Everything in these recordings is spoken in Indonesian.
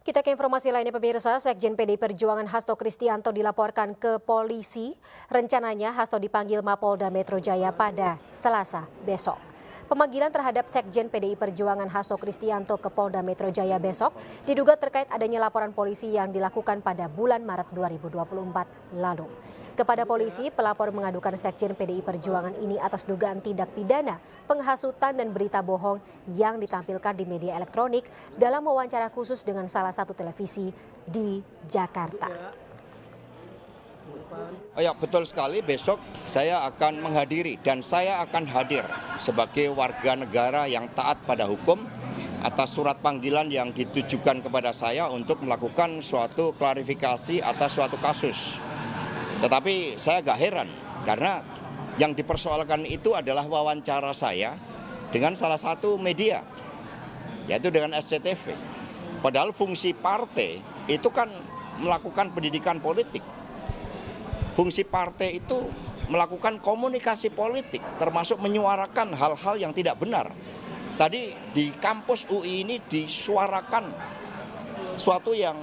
Kita ke informasi lainnya pemirsa, Sekjen PDI Perjuangan Hasto Kristianto dilaporkan ke polisi. Rencananya Hasto dipanggil Mapolda Metro Jaya pada Selasa besok. Pemanggilan terhadap Sekjen PDI Perjuangan Hasto Kristianto ke Polda Metro Jaya besok diduga terkait adanya laporan polisi yang dilakukan pada bulan Maret 2024 lalu. Kepada polisi, pelapor mengadukan Sekjen PDI Perjuangan ini atas dugaan tindak pidana, penghasutan dan berita bohong yang ditampilkan di media elektronik dalam wawancara khusus dengan salah satu televisi di Jakarta. Ya, betul sekali, besok saya akan menghadiri dan saya akan hadir sebagai warga negara yang taat pada hukum atas surat panggilan yang ditujukan kepada saya untuk melakukan suatu klarifikasi atas suatu kasus. Tetapi saya agak heran karena yang dipersoalkan itu adalah wawancara saya dengan salah satu media, yaitu dengan SCTV. Padahal fungsi partai itu kan melakukan pendidikan politik. Fungsi partai itu melakukan komunikasi politik, termasuk menyuarakan hal-hal yang tidak benar. Tadi di kampus UI ini disuarakan suatu yang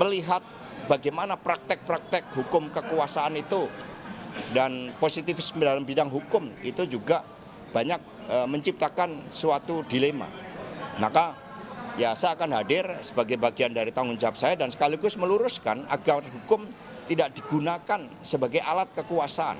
melihat bagaimana praktek-praktek hukum kekuasaan itu dan positivisme dalam bidang hukum itu juga banyak menciptakan suatu dilema. Maka ya saya akan hadir sebagai bagian dari tanggung jawab saya dan sekaligus meluruskan agar hukum tidak digunakan sebagai alat kekuasaan.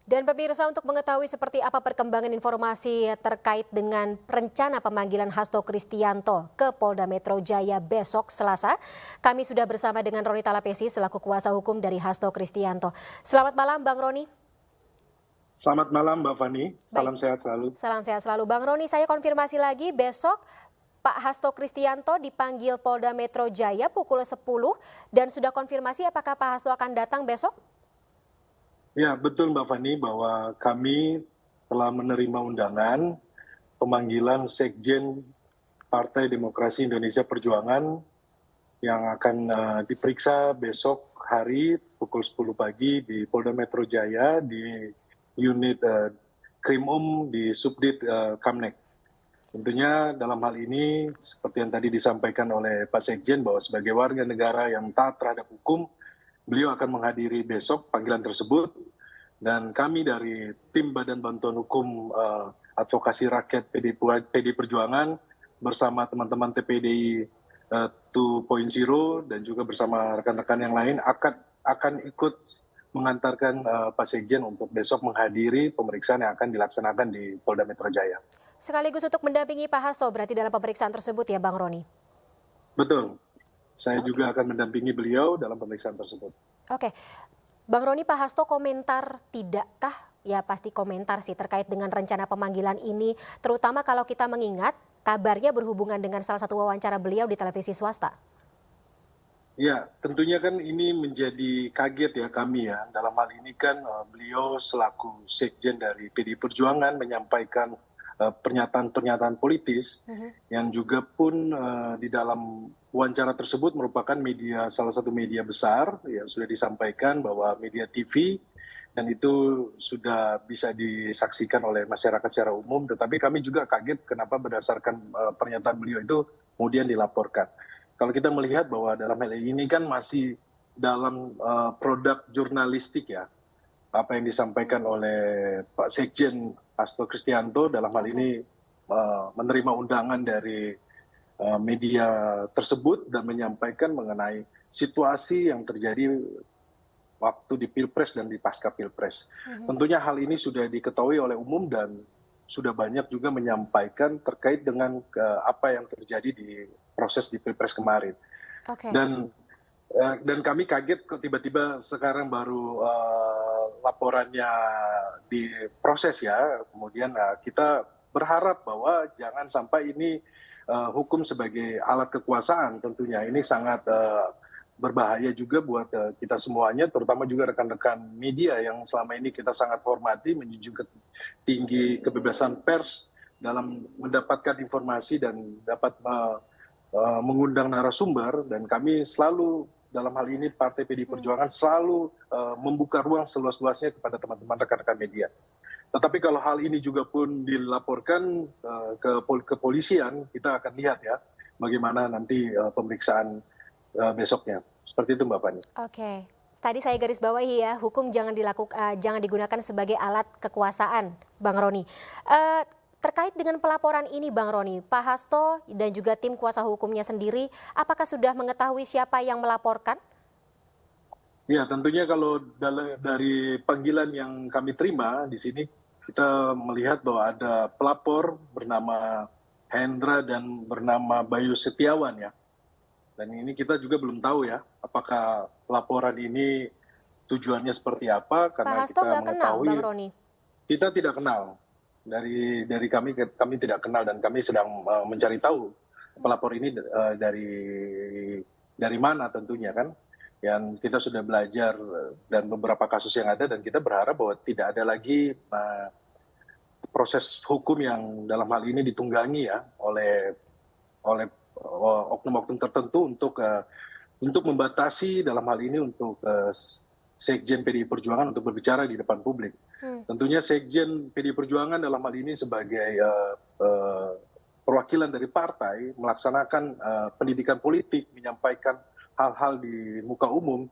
Dan pemirsa, untuk mengetahui seperti apa perkembangan informasi terkait dengan rencana pemanggilan Hasto Kristianto ke Polda Metro Jaya besok Selasa, kami sudah bersama dengan Roni Talapesi selaku kuasa hukum dari Hasto Kristianto. Selamat malam Bang Roni. Selamat malam Mbak Fani, salam sehat selalu. Salam sehat selalu. Bang Roni, saya konfirmasi lagi, besok Pak Hasto Kristianto dipanggil Polda Metro Jaya pukul 10 dan sudah konfirmasi apakah Pak Hasto akan datang besok? Ya, betul Mbak Fani bahwa kami telah menerima undangan pemanggilan Sekjen Partai Demokrasi Indonesia Perjuangan yang akan diperiksa besok hari pukul 10 pagi di Polda Metro Jaya di unit Krimum di Subdit Kamnek. Tentunya dalam hal ini seperti yang tadi disampaikan oleh Pak Sekjen bahwa sebagai warga negara yang taat terhadap hukum, beliau akan menghadiri besok panggilan tersebut dan kami dari tim Badan Bantuan Hukum Advokasi Rakyat PDI Perjuangan bersama teman-teman TPDI 2.0 dan juga bersama rekan-rekan yang lain akan ikut mengantarkan Pak Sekjen untuk besok menghadiri pemeriksaan yang akan dilaksanakan di Polda Metro Jaya. Sekaligus untuk mendampingi Pak Hasto berarti dalam pemeriksaan tersebut ya Bang Roni? Betul, saya juga akan mendampingi beliau dalam pemeriksaan tersebut. Oke, Bang Roni, Pak Hasto komentar tidakkah? Ya pasti komentar sih terkait dengan rencana pemanggilan ini, terutama kalau kita mengingat kabarnya berhubungan dengan salah satu wawancara beliau di televisi swasta. Ya, tentunya kan ini menjadi kaget ya kami ya. Dalam hal ini kan beliau selaku Sekjen dari PDI Perjuangan menyampaikan pernyataan-pernyataan politis yang juga pun di dalam wawancara tersebut merupakan salah satu media besar yang sudah disampaikan bahwa media TV dan itu sudah bisa disaksikan oleh masyarakat secara umum, tetapi kami juga kaget kenapa berdasarkan pernyataan beliau itu kemudian dilaporkan. Kalau kita melihat bahwa dalam hal ini kan masih dalam produk jurnalistik ya, apa yang disampaikan oleh Pak Sekjen Hasto Kristianto dalam hal ini menerima undangan dari media tersebut dan menyampaikan mengenai situasi yang terjadi waktu di Pilpres dan di pasca Pilpres. Tentunya hal ini sudah diketahui oleh umum dan sudah banyak juga menyampaikan terkait dengan apa yang terjadi di proses di Pilpres kemarin. Dan kami kaget kok tiba-tiba sekarang baru laporannya diproses ya. Kemudian kita berharap bahwa jangan sampai ini hukum sebagai alat kekuasaan tentunya. Ini sangat berbahaya juga buat kita semuanya, terutama juga rekan-rekan media yang selama ini kita sangat hormati, menjunjung tinggi kebebasan pers dalam mendapatkan informasi dan dapat mengundang narasumber. Dan kami selalu dalam hal ini Partai PDI Perjuangan selalu membuka ruang seluas-luasnya kepada teman-teman rekan-rekan media. Tetapi kalau hal ini juga pun dilaporkan ke kepolisian, kita akan lihat ya bagaimana nanti pemeriksaan besoknya. Seperti itu Mbak Fani. Oke. Tadi saya garis bawahi ya, hukum jangan digunakan sebagai alat kekuasaan, Bang Roni. Terkait dengan pelaporan ini, Bang Roni, Pak Hasto dan juga tim kuasa hukumnya sendiri, apakah sudah mengetahui siapa yang melaporkan? Ya, tentunya kalau dari panggilan yang kami terima di sini, kita melihat bahwa ada pelapor bernama Hendra dan bernama Bayu Setiawan ya. Dan ini kita juga belum tahu ya, apakah laporan ini tujuannya seperti apa, Pak karena Hasto kita nggak kenal, mengetahui Bang Roni? kita tidak kenal. Dari kami tidak kenal dan kami sedang mencari tahu pelapor ini dari mana tentunya kan. Yang kita sudah belajar dan beberapa kasus yang ada dan kita berharap bahwa tidak ada lagi proses hukum yang dalam hal ini ditunggangi ya oleh oknum-oknum tertentu untuk membatasi dalam hal ini untuk Sekjen PDI Perjuangan untuk berbicara di depan publik. Tentunya Sekjen PDI Perjuangan dalam hal ini sebagai perwakilan dari partai melaksanakan pendidikan politik, menyampaikan hal-hal di muka umum.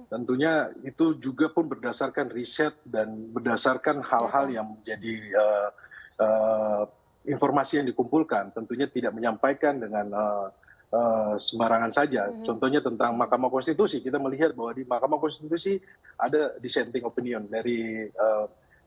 Tentunya itu juga pun berdasarkan riset dan berdasarkan hal-hal yang menjadi informasi yang dikumpulkan. Tentunya tidak menyampaikan dengan sembarangan saja. Contohnya tentang Mahkamah Konstitusi, kita melihat bahwa di Mahkamah Konstitusi ada dissenting opinion dari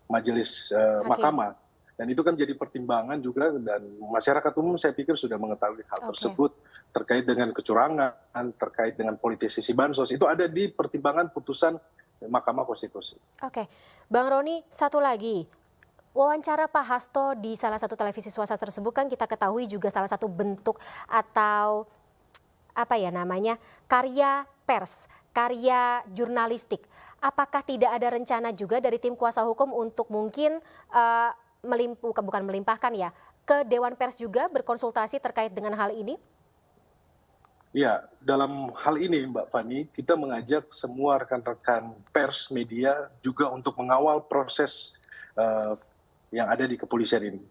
majelis Mahkamah. Dan itu kan jadi pertimbangan juga dan masyarakat umum saya pikir sudah mengetahui hal tersebut terkait dengan kecurangan, terkait dengan politisasi bansos, itu ada di pertimbangan putusan Mahkamah Konstitusi. Oke, Bang Roni, satu lagi. Wawancara Pak Hasto di salah satu televisi swasta tersebut kan kita ketahui juga salah satu bentuk atau apa ya namanya karya pers, karya jurnalistik. Apakah tidak ada rencana juga dari tim kuasa hukum untuk mungkin bukan melimpahkan ya ke Dewan Pers juga berkonsultasi terkait dengan hal ini? Ya, dalam hal ini Mbak Fani, kita mengajak semua rekan-rekan pers media juga untuk mengawal proses yang ada di kepolisian ini.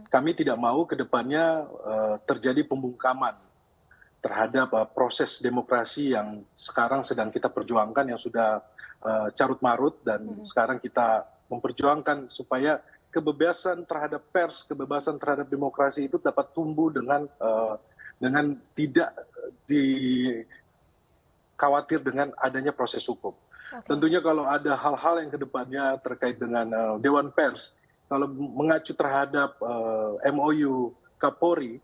Kami tidak mau ke depannya terjadi pembungkaman terhadap proses demokrasi yang sekarang sedang kita perjuangkan, yang sudah carut marut, dan sekarang kita memperjuangkan supaya kebebasan terhadap pers, kebebasan terhadap demokrasi itu dapat tumbuh dengan tidak khawatir dengan adanya proses hukum. Tentunya kalau ada hal-hal yang kedepannya terkait dengan Dewan Pers, kalau mengacu terhadap MOU Kapolri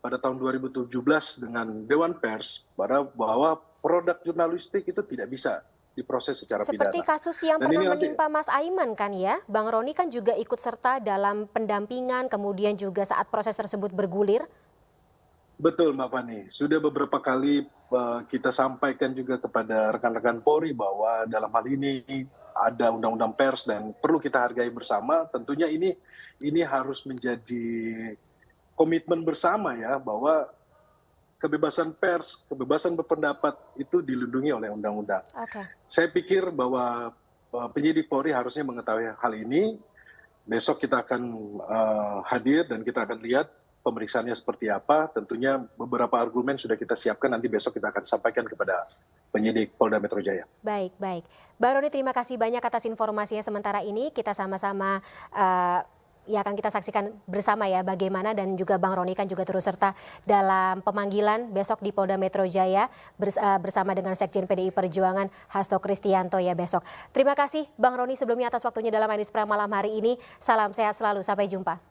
pada tahun 2017 dengan Dewan Pers, bahwa produk jurnalistik itu tidak bisa diproses secara pidana. Seperti kasus yang pernah menimpa Mas Aiman kan ya, Bang Roni kan juga ikut serta dalam pendampingan, kemudian juga saat proses tersebut bergulir. Betul Mbak Fani, sudah beberapa kali kita sampaikan juga kepada rekan-rekan Polri bahwa dalam hal ini ada undang-undang pers dan perlu kita hargai bersama. Tentunya ini harus menjadi komitmen bersama ya, bahwa kebebasan pers, kebebasan berpendapat itu dilindungi oleh undang-undang. Saya pikir bahwa penyidik Polri harusnya mengetahui hal ini. Besok kita akan hadir dan kita akan lihat pemeriksaannya seperti apa. Tentunya beberapa argumen sudah kita siapkan, nanti besok kita akan sampaikan kepada penyidik Polda Metro Jaya. Baik. Bang Roni, terima kasih banyak atas informasinya sementara ini. Kita sama-sama ya akan kita saksikan bersama ya bagaimana, dan juga Bang Roni kan juga turut serta dalam pemanggilan besok di Polda Metro Jaya bersama dengan Sekjen PDI Perjuangan Hasto Kristianto ya besok. Terima kasih Bang Roni sebelumnya atas waktunya dalam Ainus Prime malam hari ini. Salam sehat selalu, sampai jumpa.